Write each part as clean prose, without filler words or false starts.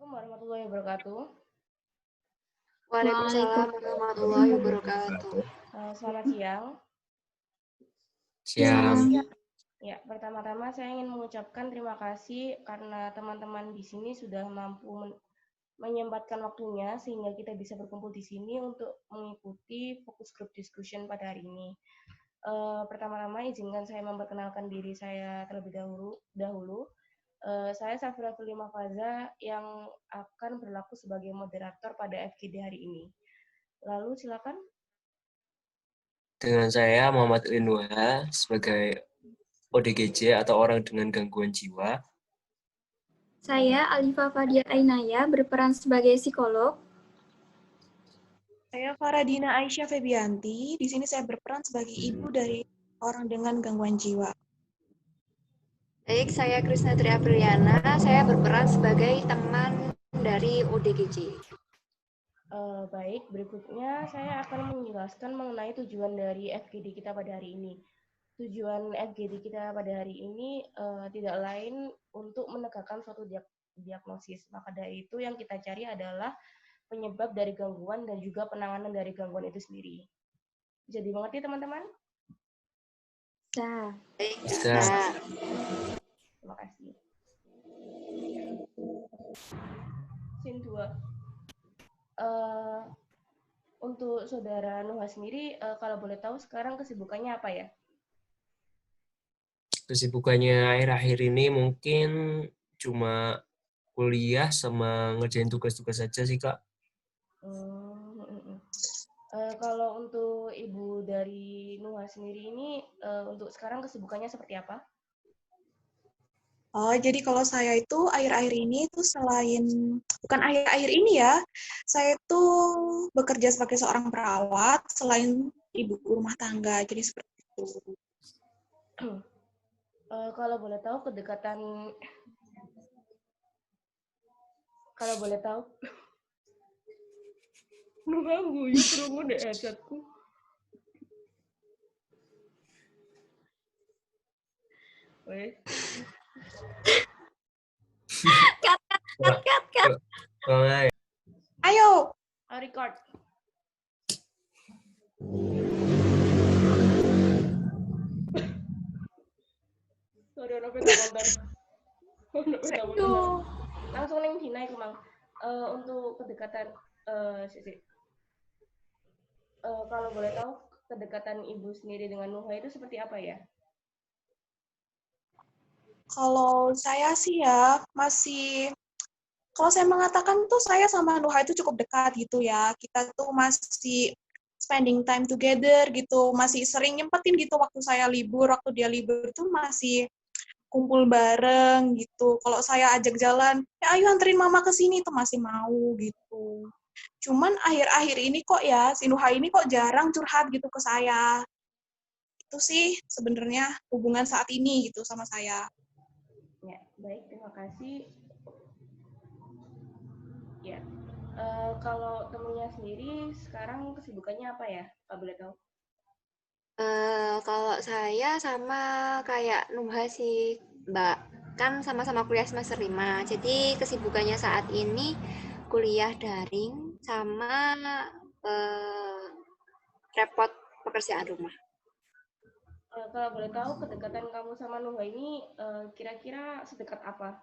Assalamualaikum warahmatullahi wabarakatuh. Waalaikumsalam warahmatullahi wabarakatuh. Selamat siang. Siang. Ya, pertama-tama saya ingin mengucapkan terima kasih karena teman-teman di sini sudah mampu menyempatkan waktunya sehingga kita bisa berkumpul di sini untuk mengikuti fokus group discussion pada hari ini. Pertama-tama izinkan saya memperkenalkan diri saya terlebih dahulu. Saya Safira Tulima Faza yang akan berlaku sebagai moderator pada FGD hari ini. Lalu silakan. Dengan saya Muhammad Rinwa sebagai ODGJ atau orang dengan gangguan jiwa. Saya Alifa Fadia Ainaya berperan sebagai psikolog. Saya Faradina Aisyah Febianti. Di sini saya berperan sebagai ibu dari orang dengan gangguan jiwa. Baik, saya Krisna Tri Apriliana. Saya berperan sebagai teman dari ODGJ. Baik, berikutnya saya akan menjelaskan mengenai tujuan dari FGD kita pada hari ini. Tujuan FGD kita pada hari ini tidak lain untuk menegakkan suatu diagnosis. Maka dari itu yang kita cari adalah penyebab dari gangguan dan juga penanganan dari gangguan itu sendiri. Jadi mengerti teman-teman? Bisa. Terima kasih. Scene 2. Untuk saudara Nuha sendiri, kalau boleh tahu sekarang kesibukannya apa ya? Kesibukannya akhir-akhir ini mungkin cuma kuliah sama ngerjain tugas-tugas saja sih, Kak. Kalau untuk ibu dari Nuha sendiri ini, untuk sekarang kesibukannya seperti apa? Oh, jadi kalau saya itu akhir-akhir ini itu bukan akhir-akhir ini ya, saya itu bekerja sebagai seorang perawat selain ibu rumah tangga, jadi seperti itu. Kalau boleh tahu mengganggu ya kerungu deh headsetku. Wes. Cut. Ayo. Record. Sorry, langsung neng Dina itu mang. Untuk kedekatan kalau boleh tahu kedekatan ibu sendiri dengan Nuha itu seperti apa ya? Kalau saya sih ya kalau saya mengatakan tuh saya sama Nuha itu cukup dekat gitu ya. Kita tuh masih spending time together gitu, masih sering nyempetin gitu waktu saya libur, waktu dia libur itu masih kumpul bareng gitu. Kalau saya ajak jalan, ya ayo anterin mama ke sini tuh masih mau gitu. Cuman akhir-akhir ini kok ya, si Nuha ini kok jarang curhat gitu ke saya. Itu sih sebenarnya hubungan saat ini gitu sama saya. Ya, baik, terima kasih. Ya, kalau temennya sendiri sekarang kesibukannya apa ya? Kak boleh tahu? Kalau saya sama kayak Nuha sih, Mbak. Kan sama-sama kuliah semester 5. Jadi kesibukannya saat ini kuliah daring sama repot pekerjaan rumah. Kalau boleh tahu kedekatan kamu sama Nuha ini kira-kira sedekat apa?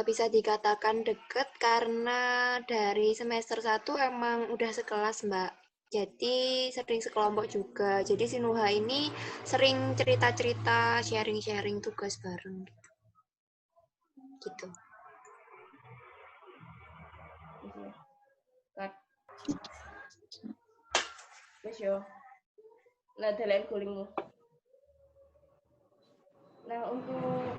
Bisa dikatakan deket karena dari semester 1 emang udah sekelas, Mbak. Jadi sering sekelompok juga. Jadi si Nuha ini sering cerita-cerita, sharing-sharing tugas bareng gitu. Gitu. Wes yo. Nah, dalain kulingmu. Nah, untuk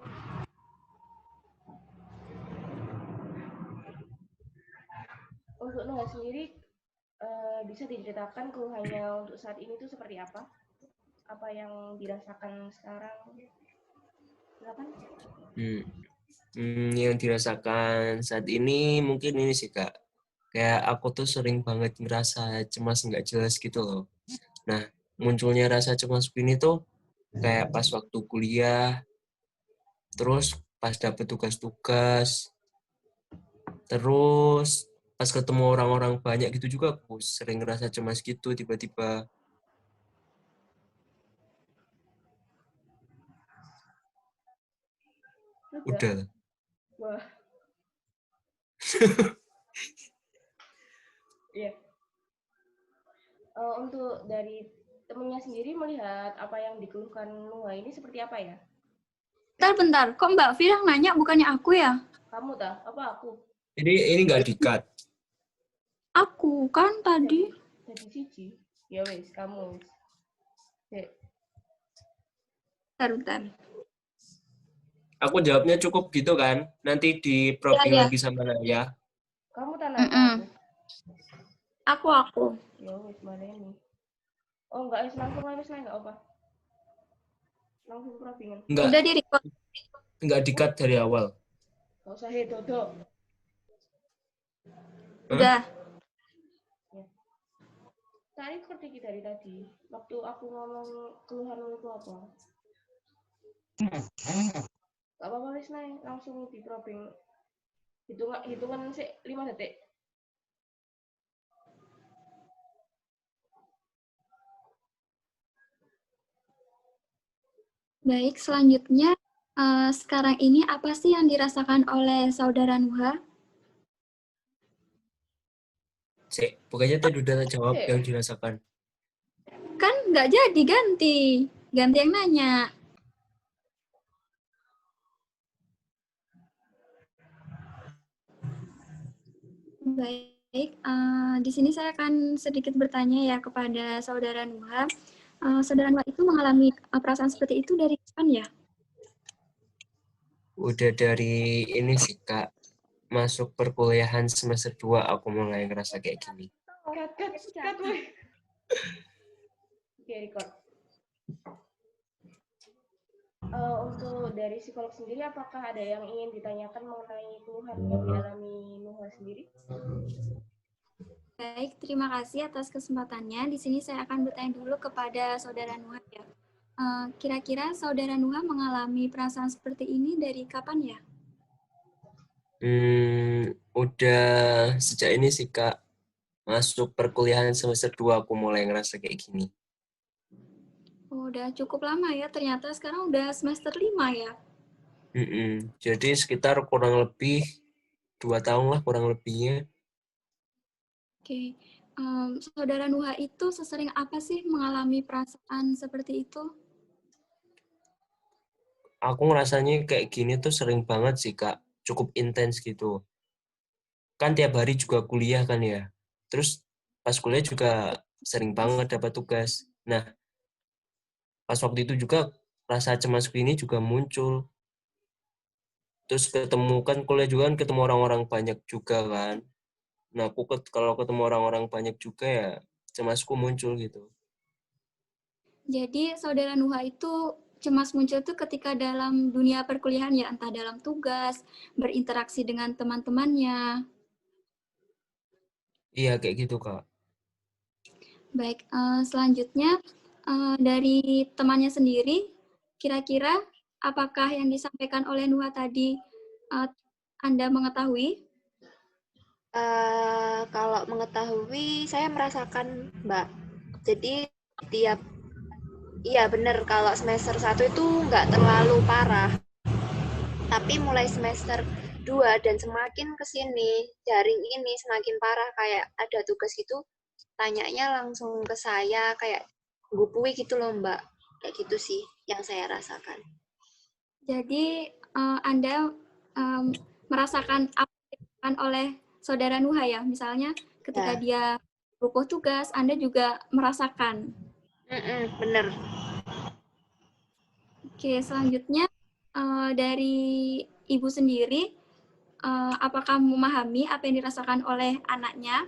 Nuha sendiri bisa diceritakan keluhannya untuk saat ini tuh seperti apa? Apa yang dirasakan sekarang? Silakan. Yang dirasakan saat ini mungkin ini sih, Kak. Kayak aku tuh sering banget ngerasa cemas nggak jelas gitu loh. Nah, munculnya rasa cemas ini tuh kayak pas waktu kuliah, terus pas dapet tugas-tugas, Terus pas ketemu orang-orang banyak gitu juga aku sering ngerasa cemas gitu tiba-tiba. Sudah. Udah. Wah. Iya. Untuk dari temennya sendiri melihat apa yang dikeluhkan Nuha ini seperti apa ya? Bentar. Kok Mbak Fir yang nanya, bukannya aku ya? Kamu tah? Apa aku? Ini nggak di-cut. Aku kan tadi. Jadi cici. Ya wes, kamu wes. Dek. Bentar. Aku jawabnya cukup gitu kan. Nanti di probing Iya. lagi sama Naya. Kamu tanah Aku. Ya wes, mana ini? Oh enggak, wes langsung wes lah enggak apa. Langsung probingan. Udah di-record. Nggak di-cut dari awal. Enggak usah dodo. Udah. Ya. Tadi seperti dari tadi. Waktu aku ngomong keluhan itu apa? Gak apa-apa wes naik langsung di probing. Hitungan sih 5 detik. Baik, selanjutnya sekarang ini apa sih yang dirasakan oleh saudara Nuha? Cek, pokoknya tadi udah jawab yang dirasakan. Kan nggak jadi ganti yang nanya. Baik, di sini saya akan sedikit bertanya ya kepada saudara Nuha. Saudara Nuha itu mengalami perasaan seperti itu dari kapan ya? Udah dari ini sih Kak, masuk perkuliahan semester 2 aku mulai ngerasa kayak gini. Cut, weh. Oke, record. Untuk dari psikolog sendiri, apakah ada yang ingin ditanyakan mengenai keluhan yang dialami Nuha sendiri? Baik, terima kasih atas kesempatannya. Di sini saya akan bertanya dulu kepada saudara Nuha ya. Kira-kira saudara Nuha mengalami perasaan seperti ini dari kapan ya? Udah sejak ini sih Kak, masuk perkuliahan semester 2 aku mulai ngerasa kayak gini. Oh, udah cukup lama ya, ternyata sekarang udah semester 5 ya? Jadi sekitar kurang lebih 2 tahun lah kurang lebihnya. Oke, saudara Nuha itu sesering apa sih mengalami perasaan seperti itu? Aku ngerasanya kayak gini tuh sering banget sih Kak, cukup intens gitu. Kan tiap hari juga kuliah kan ya. Terus pas kuliah juga sering banget dapat tugas. Nah, pas waktu itu juga rasa cemasku ini juga muncul. Terus ketemu kan kuliah juga kan ketemu orang-orang banyak juga kan. Nah, aku kalau ketemu orang-orang banyak juga ya cemasku muncul gitu. Jadi saudara Nuha itu cemas muncul tuh ketika dalam dunia perkuliahan ya, entah dalam tugas, berinteraksi dengan teman-temannya. Iya, kayak gitu, Kak. Baik, selanjutnya dari temannya sendiri, kira-kira apakah yang disampaikan oleh Nuha tadi Anda mengetahui? Kalau mengetahui, saya merasakan, Mbak. Jadi iya benar, kalau semester 1 itu nggak terlalu parah. Tapi mulai semester 2 dan semakin ke sini, daring ini semakin parah, kayak ada tugas itu, tanyanya langsung ke saya, kayak gupui gitu loh, Mbak. Kayak gitu sih yang saya rasakan. Jadi Anda merasakan apa yang dilakukan oleh saudara Nuha ya, misalnya ketika dia luput tugas, Anda juga merasakan. Bener. Oke, selanjutnya dari ibu sendiri, apakah memahami apa yang dirasakan oleh anaknya?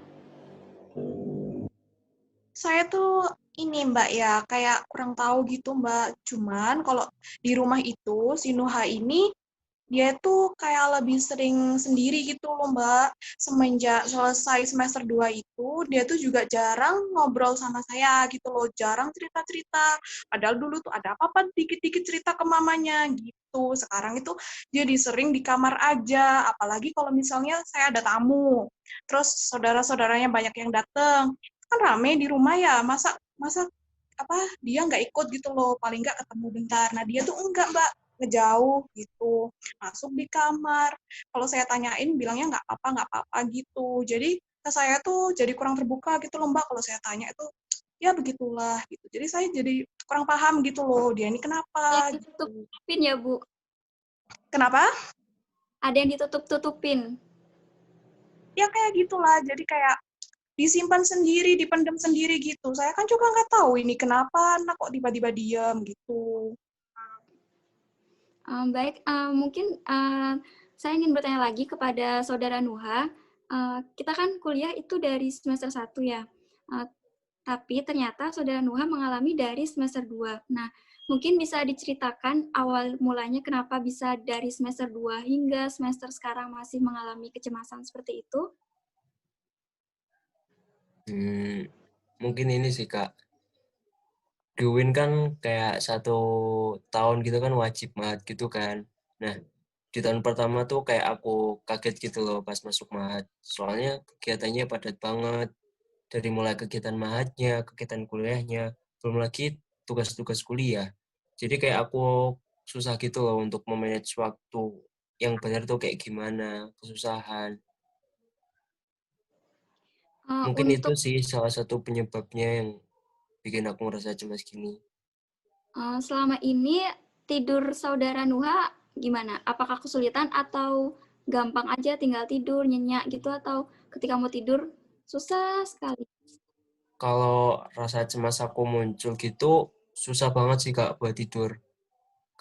Saya tuh ini Mbak ya, kayak kurang tahu gitu Mbak. Cuman kalau di rumah itu si Nuha ini dia itu kayak lebih sering sendiri gitu loh, Mbak. Semenjak selesai semester 2 itu, dia tuh juga jarang ngobrol sama saya gitu loh, jarang cerita-cerita. Padahal dulu tuh ada apa-apa dikit-dikit cerita ke mamanya gitu. Sekarang itu jadi sering di kamar aja, apalagi kalau misalnya saya ada tamu. Terus saudara-saudaranya banyak yang datang. Kan rame di rumah ya, masa masa apa dia nggak ikut gitu loh, paling nggak ketemu bentar. Nah, dia tuh enggak, Mbak, ngejauh gitu, masuk di kamar. Kalau saya tanyain bilangnya nggak apa-apa gitu. Jadi ke saya tuh jadi kurang terbuka gitu loh, Mbak. Kalau saya tanya itu ya begitulah gitu. Jadi saya jadi kurang paham gitu loh, dia ini Yang kenapa gitu. ditutup-tutupin ya, Bu? Kenapa? Ada yang ditutup-tutupin. Ya kayak gitulah. Jadi kayak disimpan sendiri, dipendam sendiri gitu. Saya kan juga nggak tahu ini kenapa anak kok tiba-tiba diam gitu. Baik, mungkin saya ingin bertanya lagi kepada Saudara Nuha. Kita kan kuliah itu dari semester 1 ya, tapi ternyata Saudara Nuha mengalami dari semester 2. Nah, mungkin bisa diceritakan awal mulanya kenapa bisa dari semester 2 hingga semester sekarang masih mengalami kecemasan seperti itu? Mungkin ini sih Kak, di UIN kan kayak 1 tahun gitu kan wajib mahat gitu kan. Nah, di tahun pertama tuh kayak aku kaget gitu loh pas masuk mahat. Soalnya kegiatannya padat banget. Dari mulai kegiatan mahatnya, kegiatan kuliahnya, belum lagi tugas-tugas kuliah. Jadi kayak aku susah gitu loh untuk memanage waktu yang benar tuh kayak gimana, kesusahan. Mungkin itu Untuk sih salah satu penyebabnya yang bikin aku ngerasa cemas gini. selama ini tidur Saudara Nuha gimana? Apakah kesulitan atau gampang aja tinggal tidur, nyenyak gitu, atau ketika mau tidur susah sekali? Kalau rasa cemas aku muncul gitu, susah banget sih Kak buat tidur.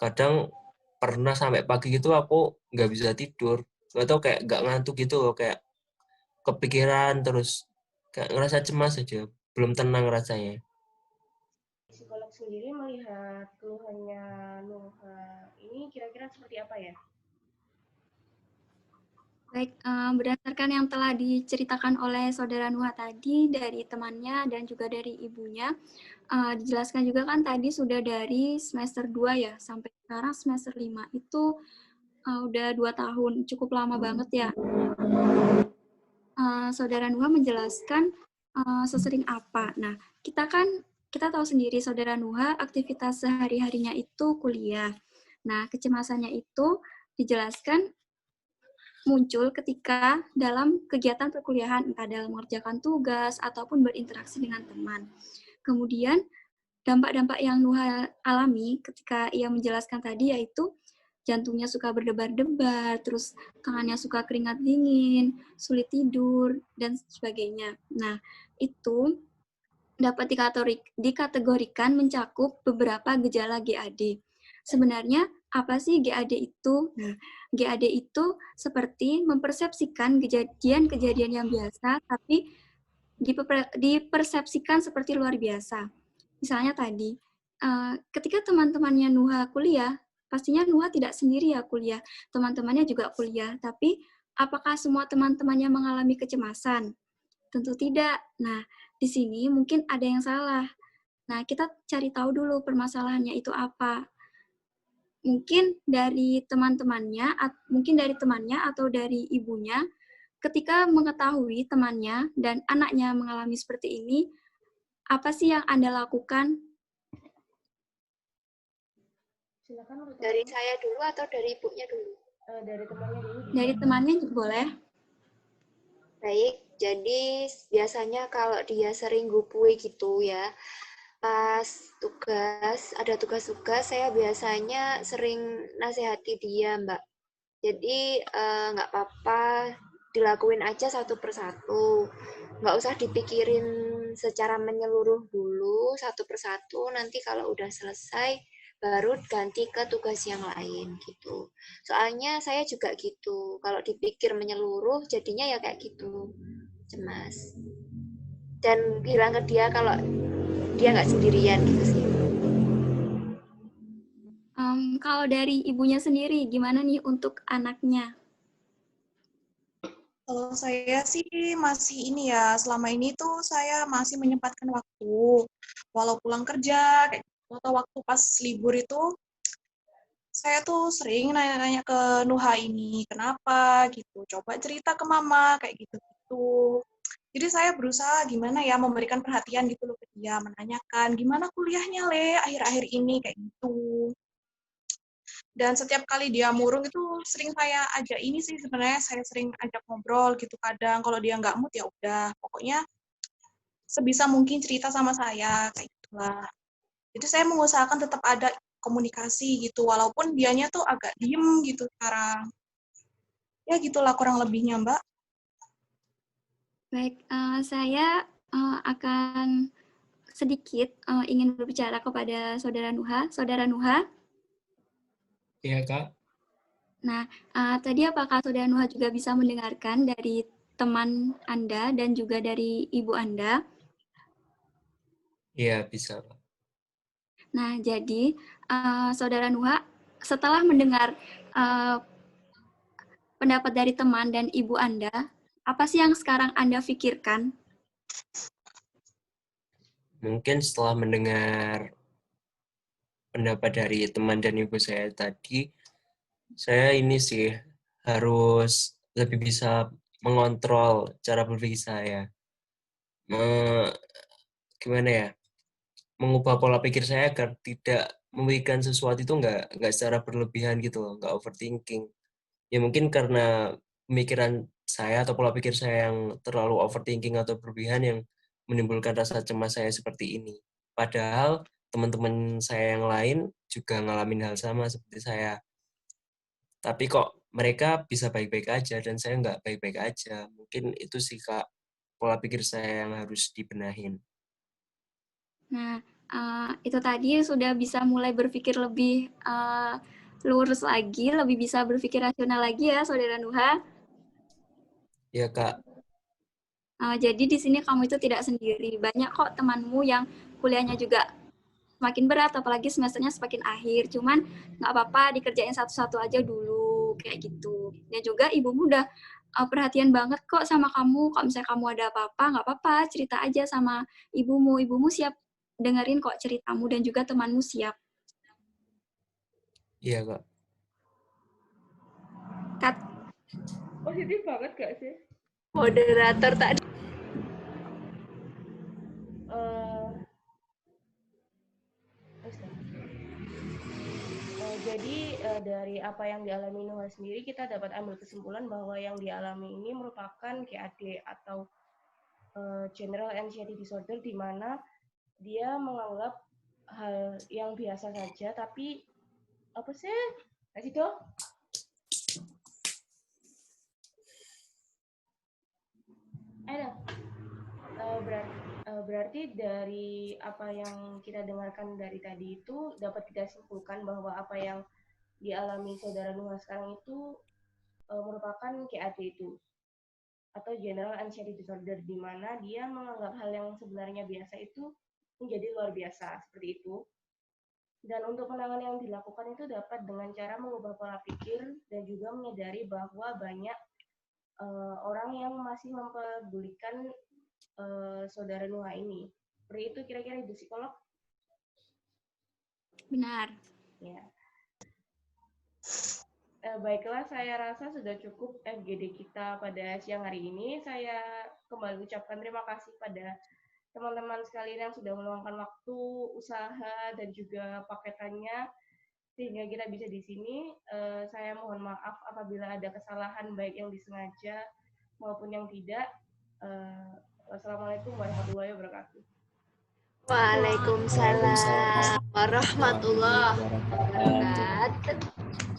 Kadang pernah sampai pagi gitu aku nggak bisa tidur. Gak tau kayak nggak ngantuk gitu loh, kayak kepikiran terus. Kayak ngerasa cemas aja, belum tenang rasanya. Psikolog sendiri melihat keluhannya Nuha ini kira-kira seperti apa ya? Baik, berdasarkan yang telah diceritakan oleh Saudara Nuha tadi dari temannya dan juga dari ibunya, dijelaskan juga kan tadi sudah dari semester 2 ya, sampai sekarang semester 5 itu udah 2 tahun, cukup lama banget ya. Saudara Nuha menjelaskan sesering apa. Nah, kita tahu sendiri Saudara Nuha aktivitas sehari-harinya itu kuliah. Nah, kecemasannya itu dijelaskan muncul ketika dalam kegiatan perkuliahan, entah dalam mengerjakan tugas ataupun berinteraksi dengan teman. Kemudian, dampak-dampak yang Nuha alami ketika ia menjelaskan tadi yaitu jantungnya suka berdebar-debar, terus tangannya suka keringat dingin, sulit tidur, dan sebagainya. Nah, itu dapat dikategorikan mencakup beberapa gejala GAD. Sebenarnya apa sih GAD itu? Nah, GAD itu seperti mempersepsikan kejadian-kejadian yang biasa, tapi dipersepsikan seperti luar biasa. Misalnya tadi, ketika teman-temannya Nuha kuliah, pastinya Nuha tidak sendiri ya kuliah, teman-temannya juga kuliah, tapi apakah semua teman-temannya mengalami kecemasan? Tentu tidak. Nah, di sini mungkin ada yang salah. Nah, kita cari tahu dulu permasalahannya itu apa. Mungkin dari temannya atau dari ibunya, ketika mengetahui temannya dan anaknya mengalami seperti ini, apa sih yang Anda lakukan? Silakan untuk Dari saya dulu atau dari ibunya dulu? dari temannya dulu. Dari temannya boleh. Baik, jadi biasanya kalau dia sering gupui gitu ya, pas ada tugas-tugas, saya biasanya sering nasihati dia, Mbak. Jadi nggak apa-apa, dilakuin aja satu persatu. Nggak usah dipikirin secara menyeluruh dulu, satu persatu. Nanti kalau udah selesai, baru ganti ke tugas yang lain gitu. Soalnya saya juga gitu. Kalau dipikir menyeluruh, jadinya ya kayak gitu, cemas. Dan bilang ke dia kalau dia nggak sendirian gitu sih. Kalau dari ibunya sendiri, gimana nih untuk anaknya? Kalau saya sih masih ini ya, selama ini tuh saya masih menyempatkan waktu. Walau pulang kerja, kayak gitu, atau waktu pas libur itu, saya tuh sering nanya-nanya ke Nuha ini, kenapa gitu. Coba cerita ke mama, kayak gitu-gitu. Jadi saya berusaha gimana ya memberikan perhatian gitu loh ke dia, menanyakan gimana kuliahnya Le akhir-akhir ini, kayak gitu. Dan setiap kali dia murung itu sering saya ajak ini sih sebenarnya saya sering ajak ngobrol gitu kadang kalau dia nggak mood ya udah pokoknya sebisa mungkin cerita sama saya kayak gitulah. Jadi saya mengusahakan tetap ada komunikasi gitu walaupun dianya tuh agak diem gitu sekarang. Ya gitulah kurang lebihnya Mbak. Baik, saya akan sedikit ingin berbicara kepada Saudara Nuha. Saudara Nuha, Iya, Kak. nah tadi apakah Saudara Nuha juga bisa mendengarkan dari teman Anda dan juga dari ibu Anda? Iya, bisa, Kak. Nah, jadi Saudara Nuha, setelah mendengar pendapat dari teman dan ibu Anda, apa sih yang sekarang Anda pikirkan? Mungkin setelah mendengar pendapat dari teman dan ibu saya tadi, saya ini sih harus lebih bisa mengontrol cara berpikir saya. Gimana ya? Mengubah pola pikir saya agar tidak memikirkan sesuatu itu nggak secara berlebihan gitu loh, nggak overthinking. Ya mungkin karena pemikiran saya atau pola pikir saya yang terlalu overthinking atau berlebihan yang menimbulkan rasa cemas saya seperti ini. Padahal teman-teman saya yang lain juga ngalamin hal sama seperti saya. Tapi kok mereka bisa baik-baik aja dan saya nggak baik-baik aja. Mungkin itu sih Kak, pola pikir saya yang harus dibenahin. Nah, itu tadi sudah bisa mulai berpikir lebih lurus lagi, lebih bisa berpikir rasional lagi ya, Saudara Nuha. Ya Kak, Jadi di sini kamu itu tidak sendiri. Banyak kok temanmu yang kuliahnya juga semakin berat, apalagi semesternya semakin akhir. Cuman nggak apa-apa, dikerjain satu-satu aja dulu, kayak gitu. Dan juga ibumu udah perhatian banget kok sama kamu. Kalau misalnya kamu ada apa-apa, nggak apa-apa, cerita aja sama ibumu. Ibumu siap dengerin kok ceritamu dan juga temanmu siap. iya Kak. Kat, Positif banget gak sih? Moderator tadi. Eh, jadi dari apa yang dialami Nuha sendiri kita dapat ambil kesimpulan bahwa yang dialami ini merupakan GAD atau General Anxiety Disorder di mana dia menganggap hal yang biasa saja tapi apa sih? Kasih dong. Ada. Berarti dari apa yang kita dengarkan dari tadi itu dapat kita simpulkan bahwa apa yang dialami saudara Nuha sekarang itu merupakan GAD itu atau General Anxiety Disorder di mana dia menganggap hal yang sebenarnya biasa itu menjadi luar biasa seperti itu. Dan untuk penanganan yang dilakukan itu dapat dengan cara mengubah pola pikir dan juga menyadari bahwa banyak orang yang masih mempedulikan saudara Nuha ini. Seperti itu kira-kira Ibu Psikolog? benar. Ya. Baiklah, saya rasa sudah cukup FGD kita pada siang hari ini. Saya kembali ucapkan terima kasih pada teman-teman sekalian yang sudah meluangkan waktu, usaha, dan juga paketannya sehingga kita bisa di sini. Saya mohon maaf apabila ada kesalahan baik yang disengaja maupun yang tidak. Wassalamualaikum warahmatullahi wabarakatuh. Waalaikumsalam warahmatullahi wabarakatuh.